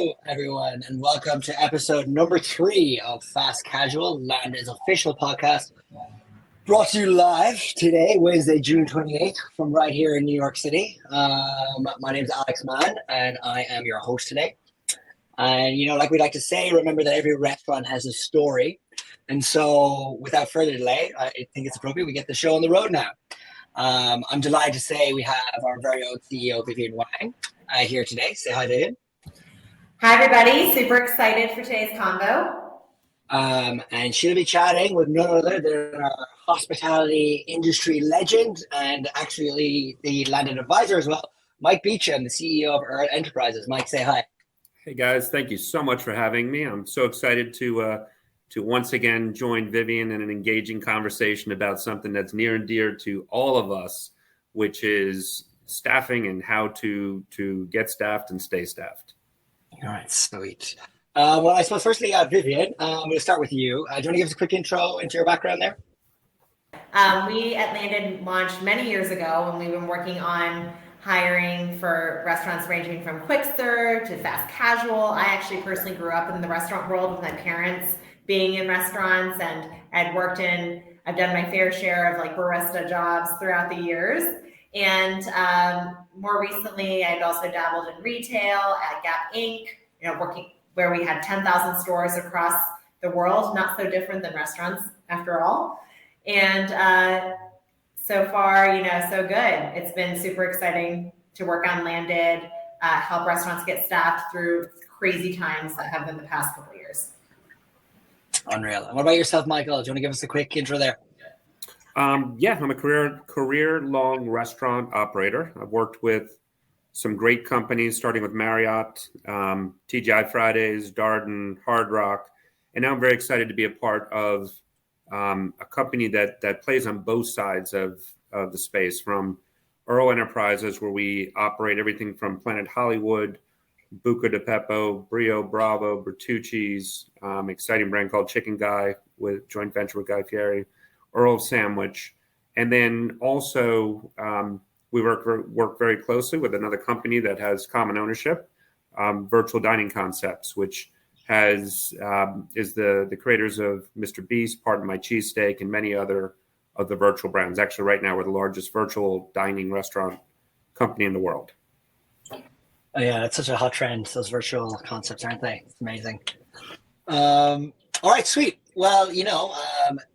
Hello, everyone, and welcome to episode number 3 of Fast Casual, Landed's official podcast, brought to you live today, Wednesday, June 28th, from right here in New York City. My name is Alex Mann, and I am your host today. And, like we like to say, remember that every restaurant has a story. And so, without further delay, I think it's appropriate we get the show on the road now. I'm delighted to say we have our very own CEO, Vivian Wang, here today. Say hi, Vivian. Hi, everybody. Super excited for today's convo. And she'll be chatting with none other than our hospitality industry legend and actually the Landed advisor as well, Mike Beacham, the CEO of Earl Enterprises. Mike, say hi. Hey, guys. Thank you so much for having me. I'm so excited to once again join Vivian in an engaging conversation about something that's near and dear to all of us, which is staffing and how to get staffed and stay staffed. All right, sweet. Well, I suppose firstly, Vivian, I'm going to start with you. Do you want to give us a quick intro into your background there? We at Landed launched many years ago, and we've been working on hiring for restaurants ranging from quick serve to fast casual. I actually personally grew up in the restaurant world with my parents being in restaurants, and I've done my fair share of barista jobs throughout the years. And more recently, I'd also dabbled in retail at Gap Inc., working where we had 10,000 stores across the world, not so different than restaurants after all. And so far, so good. It's been super exciting to work on Landed, help restaurants get staffed through crazy times that have been the past couple of years. Unreal. And what about yourself, Michael? Do you want to give us a quick intro there? Yeah, I'm a career-long restaurant operator. I've worked with some great companies, starting with Marriott, TGI Fridays, Darden, Hard Rock, and now I'm very excited to be a part of a company that plays on both sides of the space, from Earl Enterprises, where we operate everything from Planet Hollywood, Buca di Beppo, Brio, Bravo, Bertucci's, exciting brand called Chicken Guy with joint venture with Guy Fieri, Earl Sandwich. And then also we work very closely with another company that has common ownership, Virtual Dining Concepts, which is the creators of Mr. Beast, Pardon My Cheesesteak, and many other of the virtual brands. Actually, right now, we're the largest virtual dining restaurant company in the world. Oh, yeah, that's such a hot trend, those virtual concepts, aren't they? It's amazing. All right, sweet. Well,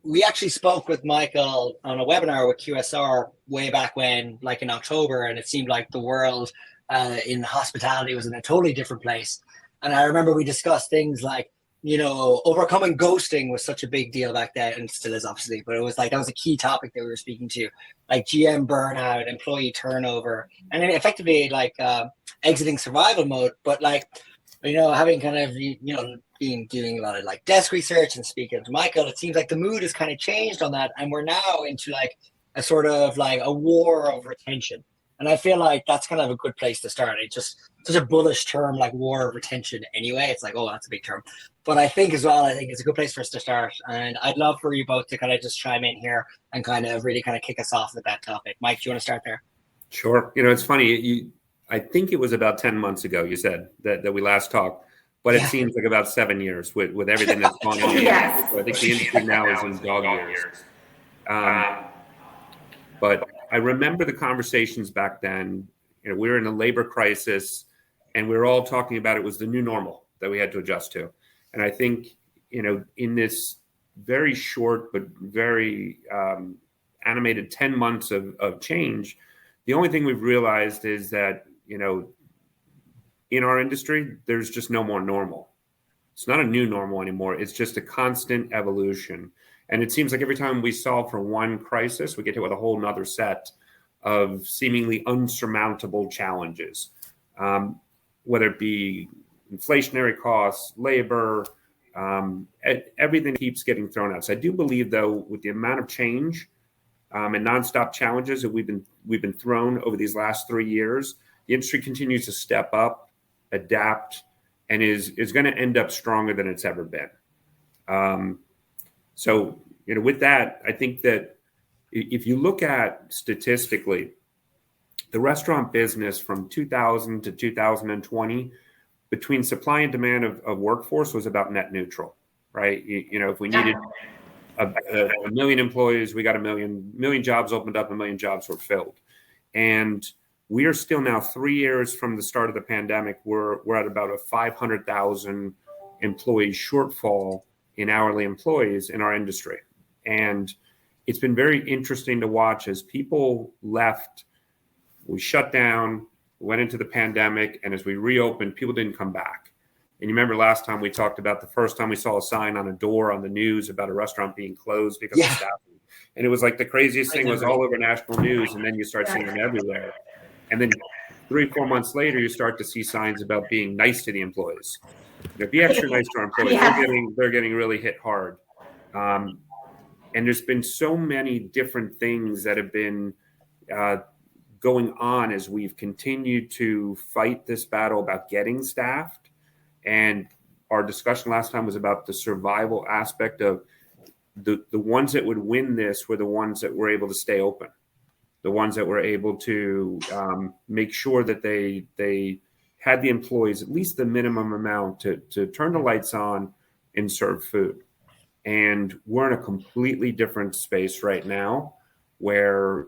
we actually spoke with Michael on a webinar with QSR way back when, in October, and it seemed like the world in hospitality was in a totally different place. And I remember we discussed things like, overcoming ghosting was such a big deal back then, and still is obviously, but it was that was a key topic that we were speaking to, GM burnout, employee turnover, and then effectively exiting survival mode. But having kind of, been doing a lot of desk research and speaking to Michael, it seems like the mood has kind of changed on that. And we're now into a sort of a war of retention. And I feel like that's kind of a good place to start. It's just such a bullish term, war of retention anyway. It's oh, that's a big term. But I think as well, it's a good place for us to start. And I'd love for you both to kind of just chime in here and kind of really kind of kick us off with that topic. Mike, do you want to start there? Sure. It's funny. I think it was about 10 months ago you said that we last talked, but it seems like about 7 years with everything that's gone on. Yes. I think the industry now is in dog years. But I remember the conversations back then. We were in a labor crisis, and we were all talking about it was the new normal that we had to adjust to. And I think, in this very short but very animated 10 months of change, the only thing we've realized is that, in our industry, there's just no more normal. It's not a new normal anymore. It's just a constant evolution. And it seems like every time we solve for one crisis, we get hit with a whole nother set of seemingly unsurmountable challenges, whether it be inflationary costs, labor, everything keeps getting thrown out. So I do believe, though, with the amount of change and nonstop challenges that we've been thrown over these last 3 years, the industry continues to step up, adapt, and is going to end up stronger than it's ever been. So, with that, I think that if you look at statistically, the restaurant business from 2000 to 2020 between supply and demand of workforce was about net neutral, right? If we needed a million employees, we got a million jobs opened up, a million jobs were filled. And we are still now 3 years from the start of the pandemic. We're at about a 500,000 employee shortfall in hourly employees in our industry. And it's been very interesting to watch as people left, we shut down, went into the pandemic, and as we reopened, people didn't come back. And you remember last time we talked about the first time we saw a sign on a door on the news about a restaurant being closed because of staffing. And it was like the craziest thing was all over national news, and then you start seeing them everywhere. And then 3-4 months later, you start to see signs about being nice to the employees. Be extra nice to our employees. They're getting really hit hard. And there's been so many different things that have been going on as we've continued to fight this battle about getting staffed. And our discussion last time was about the survival aspect of the ones that would win this were the ones that were able to stay open, the ones that were able to make sure that they had the employees at least the minimum amount to turn the lights on and serve food. And we're in a completely different space right now where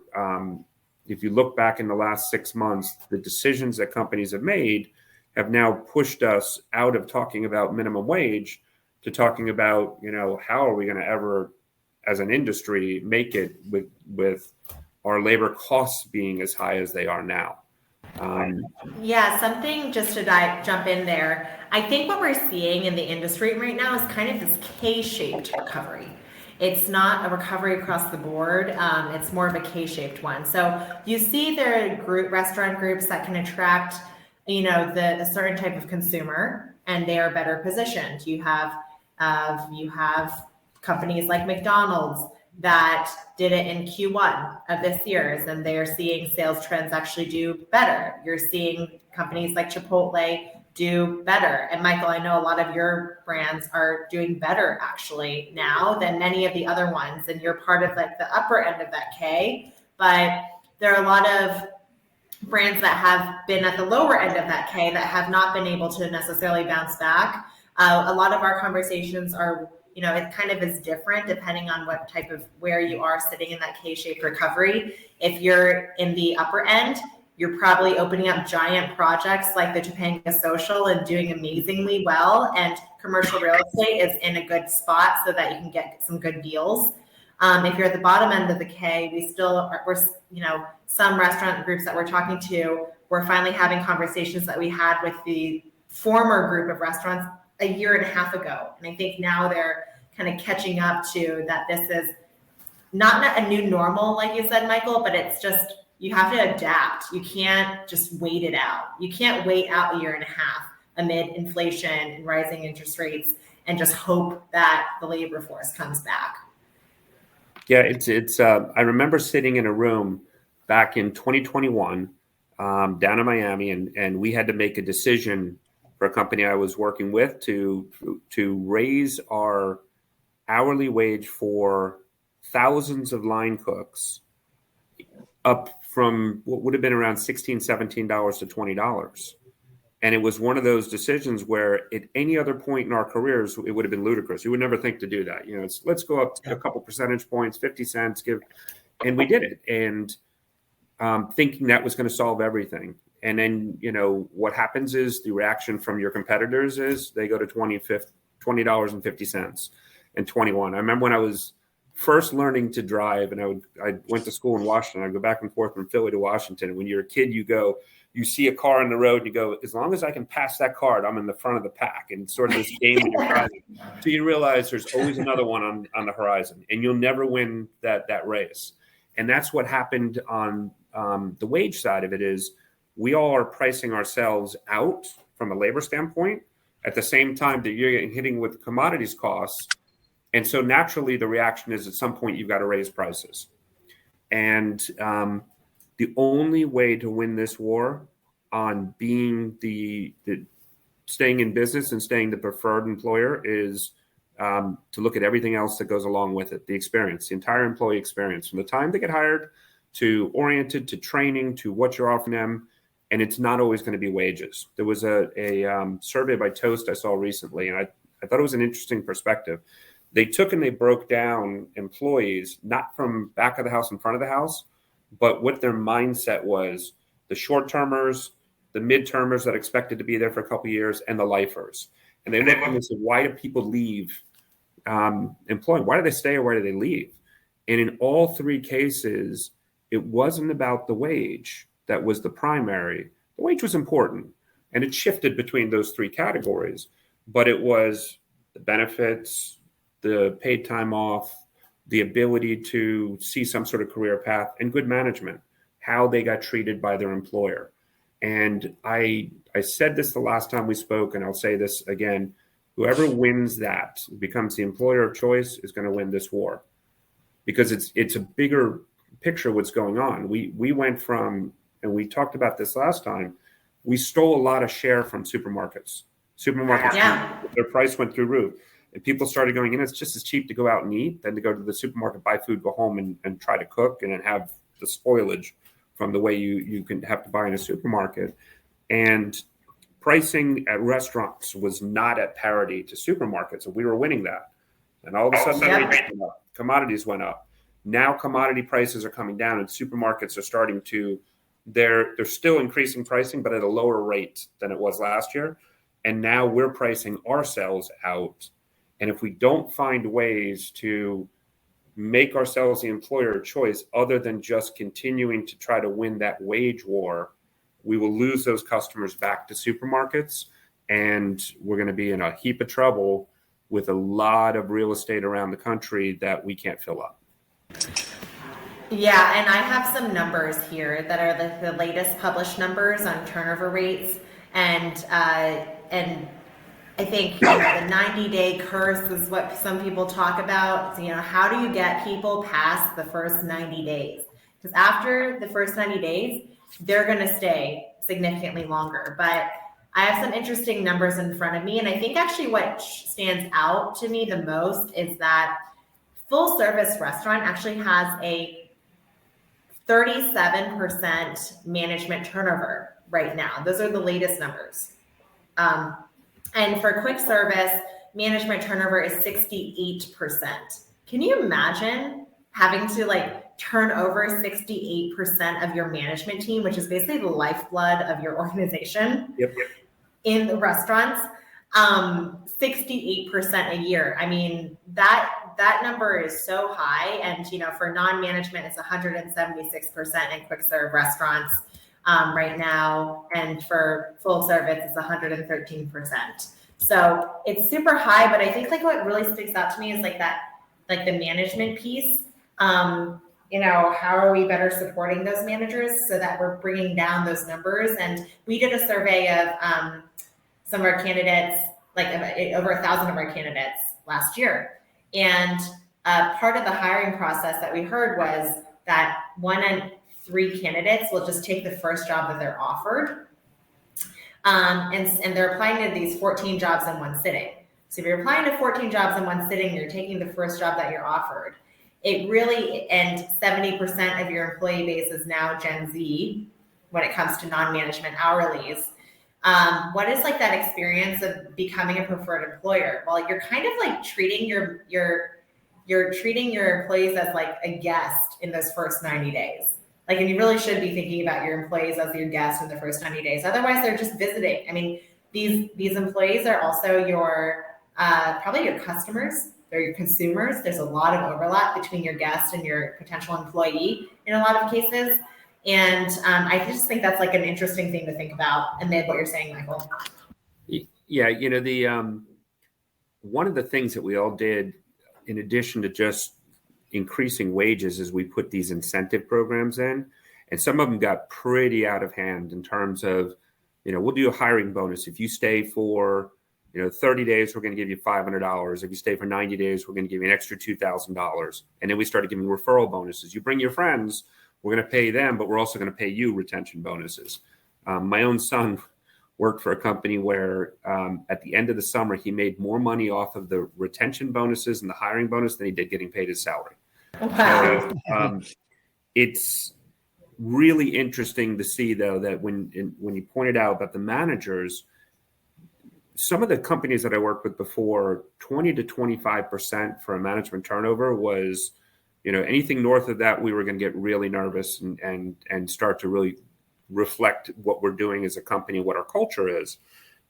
if you look back in the last 6 months, the decisions that companies have made have now pushed us out of talking about minimum wage to talking about, how are we going to ever, as an industry, make it with our labor costs being as high as they are now. Something just to jump in there. I think what we're seeing in the industry right now is kind of this K-shaped recovery. It's not a recovery across the board. It's more of a K-shaped one. So you see there are restaurant groups that can attract, a certain type of consumer, and they are better positioned. You have companies like McDonald's that did it in Q1 of this year, and they are seeing sales trends actually do better. You're seeing companies like Chipotle do better. And Michael, I know a lot of your brands are doing better actually now than many of the other ones, and you're part of like the upper end of that K, but there are a lot of brands that have been at the lower end of that K that have not been able to necessarily bounce back. A lot of our conversations are, it kind of is different depending on what type of where you are sitting in that K-shaped recovery. If you're in the upper end, you're probably opening up giant projects like the Topanga Social and doing amazingly well. And commercial real estate is in a good spot so that you can get some good deals. If you're at the bottom end of the K, we're some restaurant groups that we're talking to, we're finally having conversations that we had with the former group of restaurants a year and a half ago. And I think now they're kind of catching up to that this is not a new normal, like you said, Michael, but it's just, you have to adapt. You can't just wait it out. You can't wait out a year and a half amid inflation and rising interest rates and just hope that the labor force comes back. Yeah, it's. I remember sitting in a room back in 2021 down in Miami, and we had to make a decision for a company I was working with to raise our hourly wage for thousands of line cooks up from what would have been around $16, $17 to $20. And it was one of those decisions where at any other point in our careers, it would have been ludicrous. You would never think to do that. Let's go up a couple percentage points, 50 cents, and we did it. And thinking that was going to solve everything. And then, what happens is the reaction from your competitors is they go to $20.50 and 21. I remember when I was first learning to drive, and I went to school in Washington. I'd go back and forth from Philly to Washington. And when you're a kid, you see a car on the road, and you go, as long as I can pass that car, I'm in the front of the pack. And it's sort of this game when you're driving. So you realize there's always another one on the horizon, and you'll never win that race. And that's what happened on the wage side of it is we all are pricing ourselves out from a labor standpoint at the same time that you're getting hitting with commodities costs. And so naturally the reaction is at some point you've got to raise prices. And the only way to win this war on being the staying in business and staying the preferred employer is to look at everything else that goes along with it, the experience, the entire employee experience, from the time they get hired to oriented to training to what you're offering them. and it's not always going to be wages. There was a survey by Toast I saw recently, and I thought it was an interesting perspective. They took and they broke down employees, not from back of the house and front of the house, but what their mindset was: the short-termers, the mid-termers that expected to be there for a couple of years, and the lifers. And they looked and they said, why do people leave employment? Why do they stay or why do they leave? And in all three cases, it wasn't about the wage that was the primary. The wage was important, and it shifted between those three categories, but it was the benefits, the paid time off, the ability to see some sort of career path, and good management, how they got treated by their employer. And I said this the last time we spoke, and I'll say this again: whoever wins that, becomes the employer of choice, is going to win this war, because it's a bigger picture what's going on. We went from, and we talked about this last time, we stole a lot of share from supermarkets. Their price went through roof. And people started going in. It's just as cheap to go out and eat than to go to the supermarket, buy food, go home and try to cook and then have the spoilage from the way you can have to buy in a supermarket. And pricing at restaurants was not at parity to supermarkets, and we were winning that. And all of a sudden, commodities went up. Now commodity prices are coming down, and supermarkets are starting to, they're still increasing pricing, but at a lower rate than it was last year. And now we're pricing ourselves out. And if we don't find ways to make ourselves the employer of choice, other than just continuing to try to win that wage war, we will lose those customers back to supermarkets. And we're going to be in a heap of trouble with a lot of real estate around the country that we can't fill up. Yeah, and I have some numbers here that are the latest published numbers on turnover rates. And I think the 90-day curse is what some people talk about. So, how do you get people past the first 90 days? Because after the first 90 days, they're going to stay significantly longer. But I have some interesting numbers in front of me. And I think actually what stands out to me the most is that full service restaurant actually has a 37% management turnover right now. Those are the latest numbers. And for quick service, management turnover is 68%. Can you imagine having to turn over 68% of your management team, which is basically the lifeblood of your organization? Yep. In the restaurants? 68% a year. I mean, that number is so high. And, for non-management, it's 176% in quick serve restaurants right now. And for full service, it's 113%. So it's super high, but I think what really sticks out to me is the management piece. How are we better supporting those managers so that we're bringing down those numbers? And we did a survey of some of our candidates, over 1,000 of our candidates last year. And part of the hiring process that we heard was that 1 in 3 candidates will just take the first job that they're offered. And they're applying to these 14 jobs in one sitting. So if you're applying to 14 jobs in one sitting, you're taking the first job that you're offered. It really, and 70% of your employee base is now Gen Z when it comes to non-management hourlies. What is that experience of becoming a preferred employer? Well, you're kind of treating you're treating your employees as a guest in those first 90 days. And you really should be thinking about your employees as your guests in the first 90 days. Otherwise, they're just visiting. I mean, these employees are also your probably your customers. They're your consumers. There's a lot of overlap between your guest and your potential employee in a lot of cases. And I just think that's an interesting thing to think about amid what you're saying, Michael. Yeah, the one of the things that we all did, in addition to just increasing wages, is we put these incentive programs in, and some of them got pretty out of hand in terms of, we'll do a hiring bonus. If you stay for 30 days, we're going to give you $500. If you stay for 90 days, we're going to give you an extra $2,000. And then we started giving referral bonuses. You bring your friends, we're going to pay them, but we're also going to pay you retention bonuses. My own son worked for a company where at the end of the summer, he made more money off of the retention bonuses and the hiring bonus than he did getting paid his salary. Wow. So, really interesting to see, though, that when you pointed out about the managers, some of the companies that I worked with before, 20 to 25% for a management turnover was, anything north of that, we were going to get really nervous and start to really reflect what we're doing as a company, what our culture is.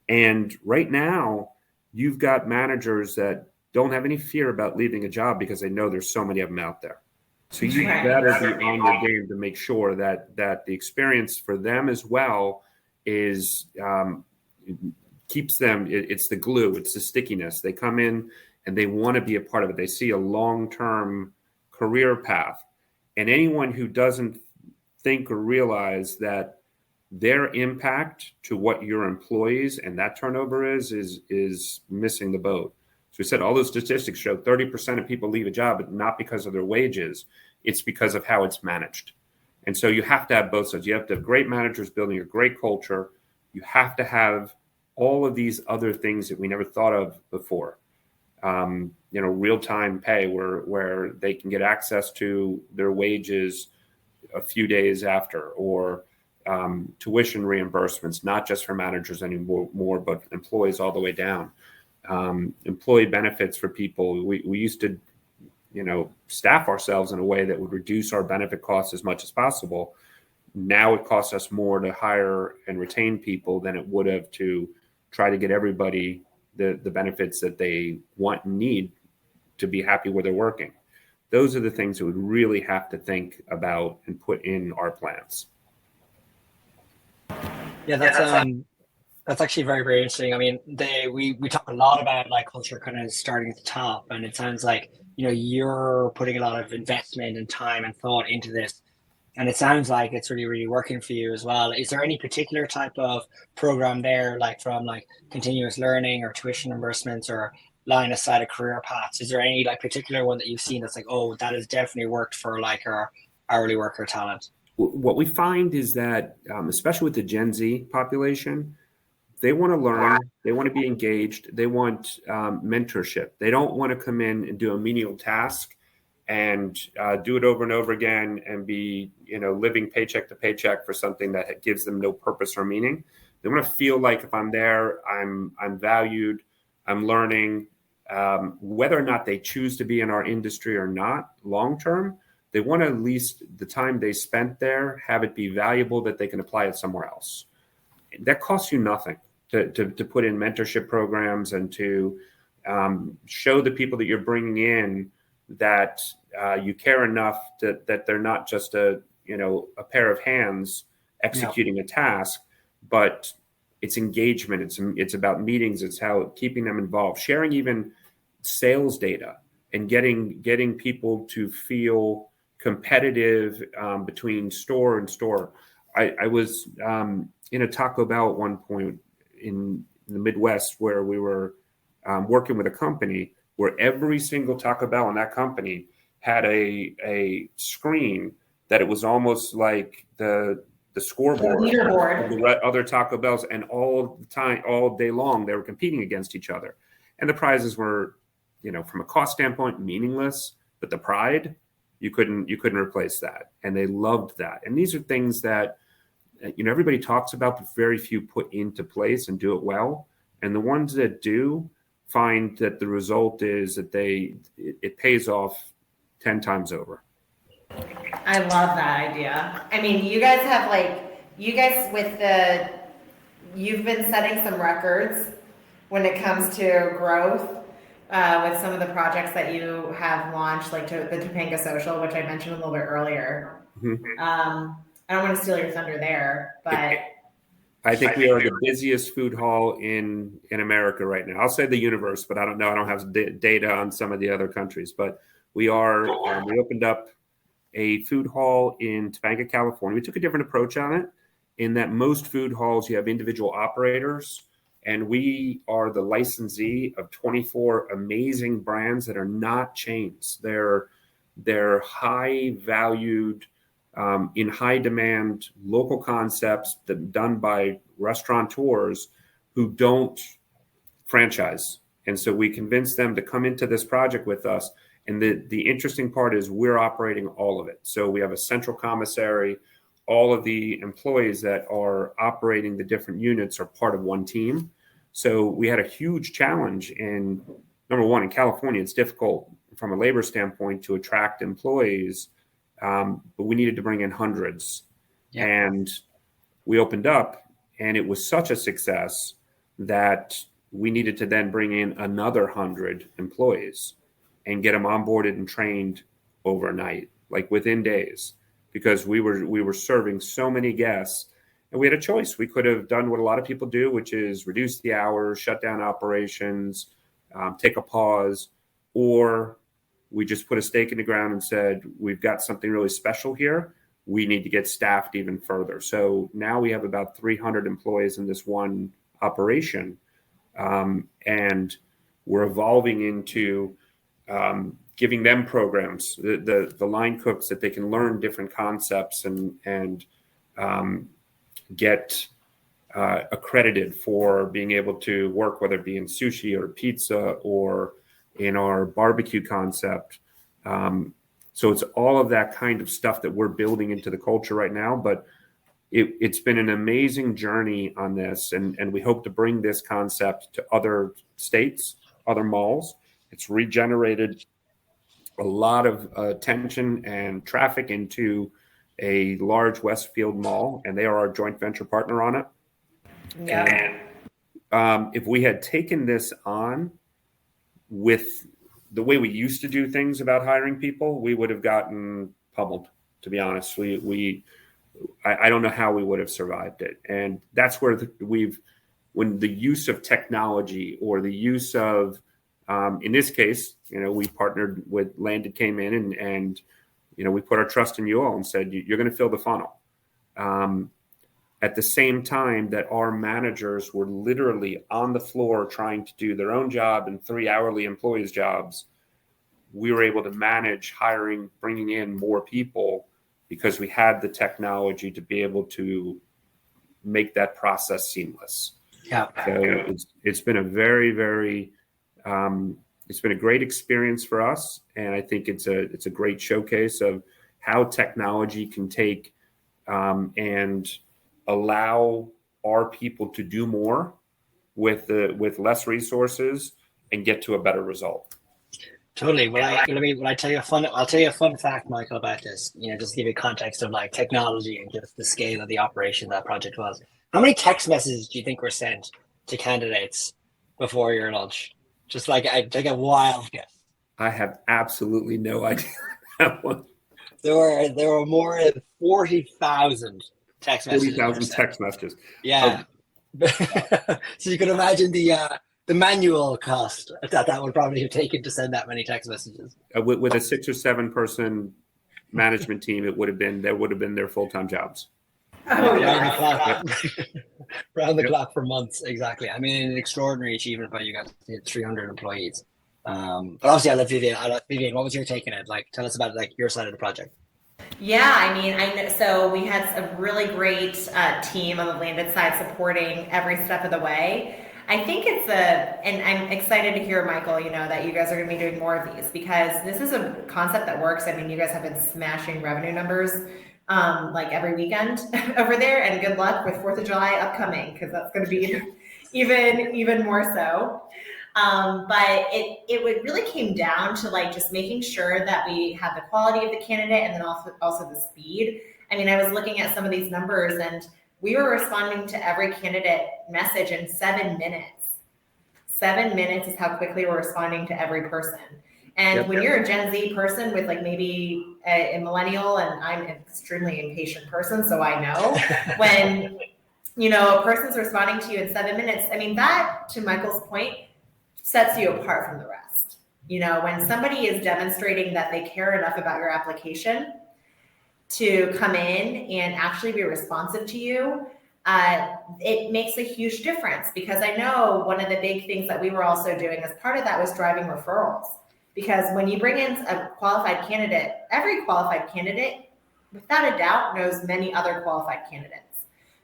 And right now, you've got managers that don't have any fear about leaving a job because they know there's so many of them out there. So you better be on your game to make sure that the experience for them as well is keeps them. It's the glue, it's the stickiness. They come in and they want to be a part of it. They see a long-term career path, and anyone who doesn't think or realize that their impact to what your employees and that turnover is missing the boat. So we said all those statistics show 30% of people leave a job, but not because of their wages. It's because of how it's managed. And so you have to have both sides. You have to have great managers building a great culture. You have to have all of these other things that we never thought of before. Real-time pay where they can get access to their wages a few days after, or tuition reimbursements, not just for managers anymore, but employees all the way down. Employee benefits for people. We used to, staff ourselves in a way that would reduce our benefit costs as much as possible. Now it costs us more to hire and retain people than it would have to try to get everybody the benefits that they want and need to be happy where they're working. Those are the things that we really have to think about and put in our plans. Yeah, that's actually very, very interesting. I mean, we talk a lot about like culture kind of starting at the top, and it sounds like you're putting a lot of investment and time and thought into this, and it sounds like it's really, really working for you as well. Is there any particular type of program there, like from like continuous learning or tuition reimbursements or line of sight of career paths? Is there any like particular one that you've seen that's like, oh, that has definitely worked for like our hourly worker talent? What we find is that, especially with the Gen Z population, they want to learn, they want to be engaged, they want mentorship. They don't want to come in and do a menial task and do it over and over again and be, living paycheck to paycheck for something that gives them no purpose or meaning. They want to feel like if I'm there, I'm valued, I'm learning, whether or not they choose to be in our industry or not long term. They want to at least the time they spent there, have it be valuable that they can apply it somewhere else. That costs you nothing to put in mentorship programs and to show the people that you're bringing in that you care enough that they're not just a pair of hands executing a task, but it's engagement. It's about meetings. It's how keeping them involved, sharing even sales data and getting people to feel competitive between store and store. I was in a Taco Bell at one point in the Midwest where we were working with a company where every single Taco Bell in that company had a screen that it was almost like the scoreboard of the other Taco Bells, and all day long they were competing against each other, and the prizes were, from a cost standpoint, meaningless, but the pride, you couldn't replace that, and they loved that. And these are things that everybody talks about, but very few put into place and do it well. And the ones that do find that the result is that it pays off 10 times over. I love that idea. I mean, you guys you've been setting some records when it comes to growth with some of the projects that you have launched, like the Topanga Social, which I mentioned a little bit earlier. Mm-hmm. I don't want to steal your thunder there, but I think we are the busiest food hall in America right now. I'll say the universe, but I don't know. I don't have data on some of the other countries, but we are. We opened up a food hall in Topanga, California. We took a different approach on it in that most food halls, you have individual operators, and we are the licensee of 24 amazing brands that are not chains. They're high valued, in high demand local concepts that done by restaurateurs who don't franchise. And so we convinced them to come into this project with us. And the interesting part is we're operating all of it. So we have a central commissary. all of the employees that are operating the different units are part of one team. So we had a huge challenge in, number one, in California, it's difficult from a labor standpoint to attract employees, but we needed to bring in hundreds. Yeah. And we opened up, and it was such a success that we needed to then bring in another 100 employees and get them onboarded and trained overnight, like within days, because we were serving so many guests. And we had a choice. We could have done what a lot of people do, which is reduce the hours, shut down operations, take a pause, or we just put a stake in the ground and said, we've got something really special here. We need to get staffed even further. So now we have about 300 employees in this one operation. And we're evolving into giving them programs, the line cooks, that they can learn different concepts and get accredited for being able to work, whether it be in sushi or pizza or in our barbecue concept. So it's all of that kind of stuff that we're building into the culture right now. But it's been an amazing journey on this. And we hope to bring this concept to other states, other malls. It's regenerated a lot of attention and traffic into a large Westfield mall, and they are our joint venture partner on it. Yeah. And if we had taken this on with the way we used to do things about hiring people, we would have gotten pummeled, to be honest. I don't know how we would have survived it. And that's where when the use of technology or the use of, in this case, we partnered with Landed, came in and we put our trust in you all and said, you're going to fill the funnel. At the same time that our managers were literally on the floor trying to do their own job and 3 hourly employees' jobs, we were able to manage hiring, bringing in more people because we had the technology to be able to make that process seamless. Yeah. So it's been a very, very, it's been a great experience for us. And I think it's a great showcase of how technology can take and allow our people to do more with less resources and get to a better result. Totally. I'll tell you a fun fact, Michael, about this. Just to give you context of like technology and just the scale of the operation that project was. How many text messages do you think were sent to candidates before your lunch? Just like I take a wild guess. I have absolutely no idea that one. There were more than 40,000 text messages. 40,000 text messages. Yeah. So you can imagine the manual cost that would probably have taken to send that many text messages. With a 6 or 7 person management team, there would have been their full-time jobs. Round the clock for months, exactly. I mean, an extraordinary achievement by you guys. 300 employees. But obviously, I love Vivian. What was your take on it? Like, tell us about your side of the project. Yeah, I mean, I know. So we had a really great team on the Landed side supporting every step of the way. I think and I'm excited to hear, Michael, that you guys are going to be doing more of these because this is a concept that works. I mean, you guys have been smashing revenue numbers like every weekend over there, and good luck with 4th of July upcoming because that's going to be even more so. But it really came down to like just making sure that we had the quality of the candidate and then also the speed. I mean, I was looking at some of these numbers and we were responding to every candidate message in 7 minutes. 7 minutes is how quickly we're responding to every person. And when you're a Gen Z person with like maybe a millennial, and I'm an extremely impatient person, so I know when, a person's responding to you in 7 minutes, I mean, that, to Michael's point, sets you apart from the rest. When somebody is demonstrating that they care enough about your application to come in and actually be responsive to you, it makes a huge difference because I know one of the big things that we were also doing as part of that was driving referrals. Because when you bring in a qualified candidate, every qualified candidate, without a doubt, knows many other qualified candidates.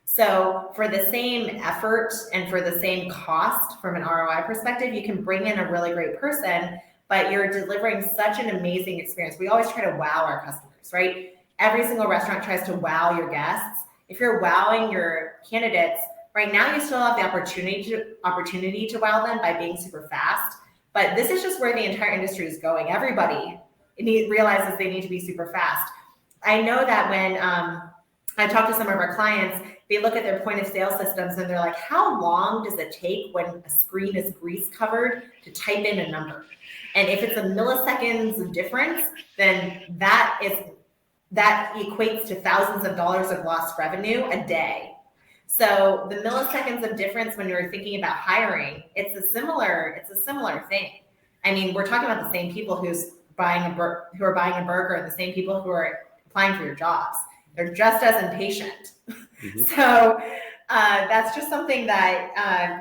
So for the same effort and for the same cost from an ROI perspective, you can bring in a really great person, but you're delivering such an amazing experience. We always try to wow our customers, right? every single restaurant tries to wow your guests. If you're wowing your candidates, right now you still have the opportunity to wow them by being super fast. But this is just where the entire industry is going. Everybody realizes they need to be super fast. I know that when I talk to some of our clients, they look at their point of sale systems and they're like, how long does it take when a screen is grease covered to type in a number? And if it's a milliseconds of difference, then that equates to thousands of dollars of lost revenue a day. So the milliseconds of difference when you're thinking about hiring, it's a similar thing. I mean, we're talking about the same people who are buying a burger and the same people who are applying for your jobs. They're just as impatient. Mm-hmm. So that's just something that,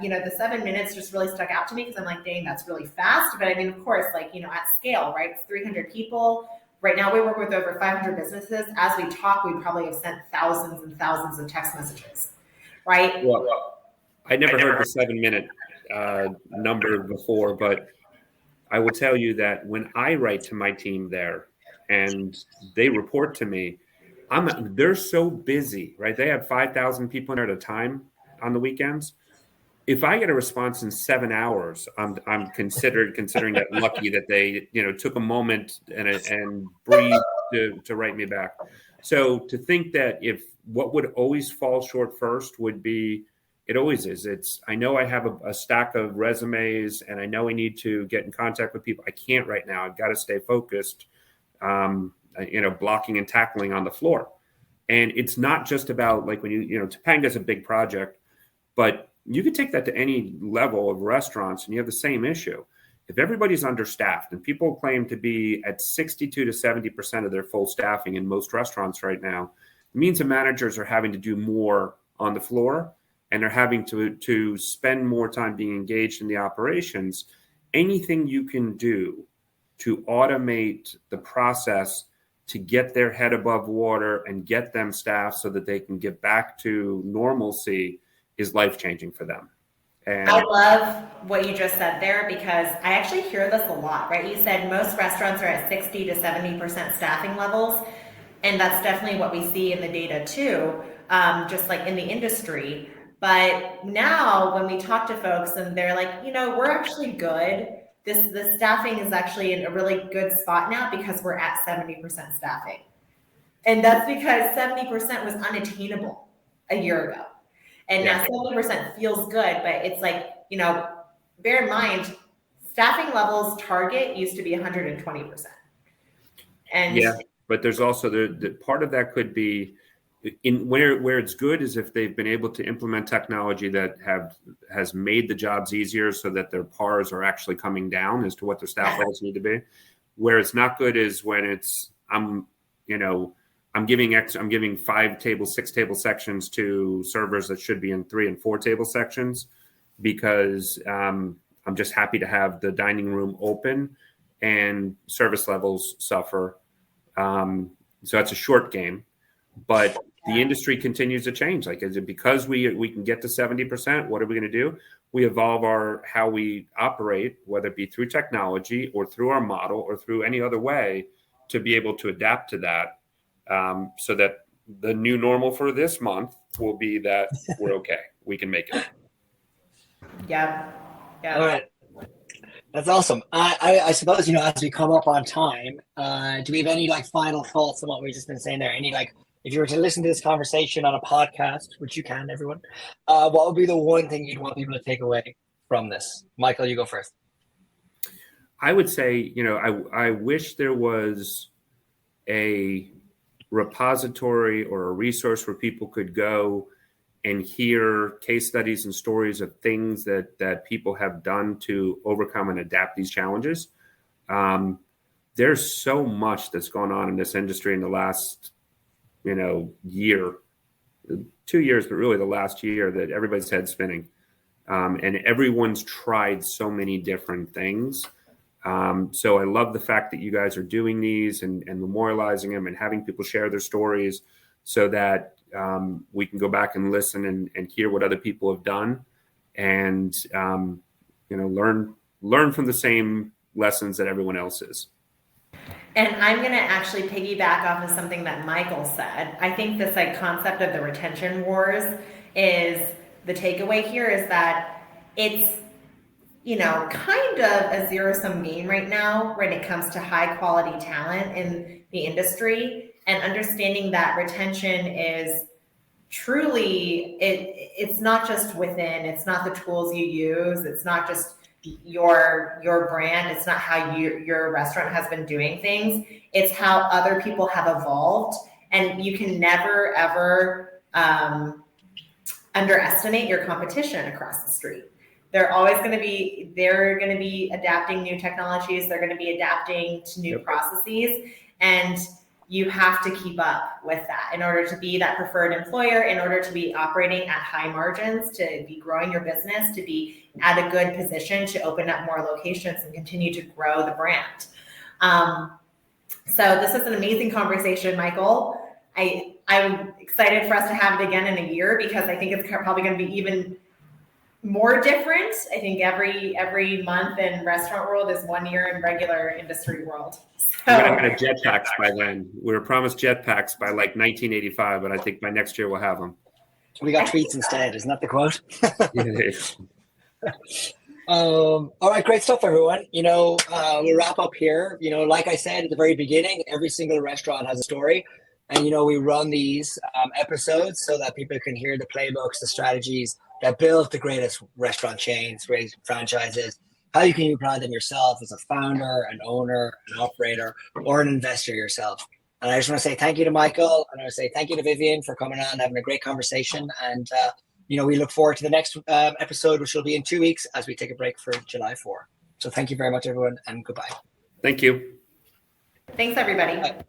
the 7 minutes just really stuck out to me because I'm like, dang, that's really fast. But I mean, of course, like, at scale, right? It's 300 people. Right now we work with over 500 businesses. As we talk, we probably have sent thousands and thousands of text messages, right? Well, I never heard the 7 minute number before, but I will tell you that when I write to my team there and they report to me, they're so busy, right? They have 5,000 people in there at a time on the weekends. If I get a response in 7 hours, I'm considering that lucky that they, took a moment and breathed to write me back. So to think that if what would always fall short first would be, it always is. I know I have a stack of resumes and I know I need to get in contact with people. I can't right now. I've got to stay focused. Blocking and tackling on the floor. And it's not just about like when Topanga's a big project, but you could take that to any level of restaurants and you have the same issue. If everybody's understaffed and people claim to be at 62 to 70% of their full staffing in most restaurants right now, it means the managers are having to do more on the floor and they're having to spend more time being engaged in the operations. Anything you can do to automate the process to get their head above water and get them staffed so that they can get back to normalcy is life-changing for them. And I love what you just said there because I actually hear this a lot, right? You said most restaurants are at 60 to 70% staffing levels. And that's definitely what we see in the data too, just like in the industry. But now when we talk to folks and they're like, we're actually good. The staffing is actually in a really good spot now because we're at 70% staffing. And that's because 70% was unattainable a year ago. And now 70% feels good, but it's like, bear in mind, staffing levels target used to be 120%. And yeah, but there's also the part of that could be in where it's good is if they've been able to implement technology that has made the jobs easier so that their PARs are actually coming down as to what their staff levels need to be. Where it's not good is when I'm giving 5 table, 6 table sections to servers that should be in 3 and 4 table sections because I'm just happy to have the dining room open and service levels suffer. So that's a short game, but the industry continues to change. Like, is it because we can get to 70%? What are we going to do? We evolve how we operate, whether it be through technology or through our model or through any other way to be able to adapt to that. So that the new normal for this month will be that we're okay. We can make it. Yeah. All right. That's awesome. I suppose, as we come up on time, do we have any final thoughts on what we've just been saying there? Any if you were to listen to this conversation on a podcast, which you can, everyone, what would be the one thing you'd want people to take away from this? Michael, you go first. I would say, I wish there was a repository or a resource where people could go and hear case studies and stories of things that people have done to overcome and adapt these challenges. There's so much that's gone on in this industry in the last, year, 2 years, but really the last year that everybody's head spinning. And everyone's tried so many different things. So I love the fact that you guys are doing these and memorializing them and having people share their stories so that we can go back and listen and hear what other people have done and, learn from the same lessons that everyone else is. And I'm going to actually piggyback off of something that Michael said. I think this like concept of the retention wars is the takeaway here is that it's, you know, kind of a zero-sum game right now when it comes to high quality talent in the industry, and understanding that retention is truly, it's not just within, it's not the tools you use, it's not just your brand, it's not how your restaurant has been doing things, it's how other people have evolved. And you can never ever underestimate your competition across the street. They're going to be adapting new technologies, they're going to be adapting to new processes, and you have to keep up with that in order to be that preferred employer, in order to be operating at high margins, to be growing your business, to be at a good position to open up more locations and continue to grow the brand. So this is an amazing conversation, Michael. I'm excited for us to have it again in a year, because I think it's probably going to be even more different. I think every month in restaurant world is 1 year in regular industry world. So, we're going to have jetpacks by then. We were promised jetpacks by like 1985, but I think by next year we'll have them. We got tweets instead. Isn't that the quote? All right, great stuff, everyone. We'll wrap up here. Like I said at the very beginning, every single restaurant has a story. And, we run these episodes so that people can hear the playbooks, the strategies that build the greatest restaurant chains, great franchises, how you can apply them yourself as a founder, an owner, an operator, or an investor yourself. And I just want to say thank you to Michael. And I want to say thank you to Vivian for coming on, having a great conversation. And, we look forward to the next episode, which will be in 2 weeks as we take a break for July 4. So thank you very much, everyone, and goodbye. Thank you. Thanks, everybody. Bye.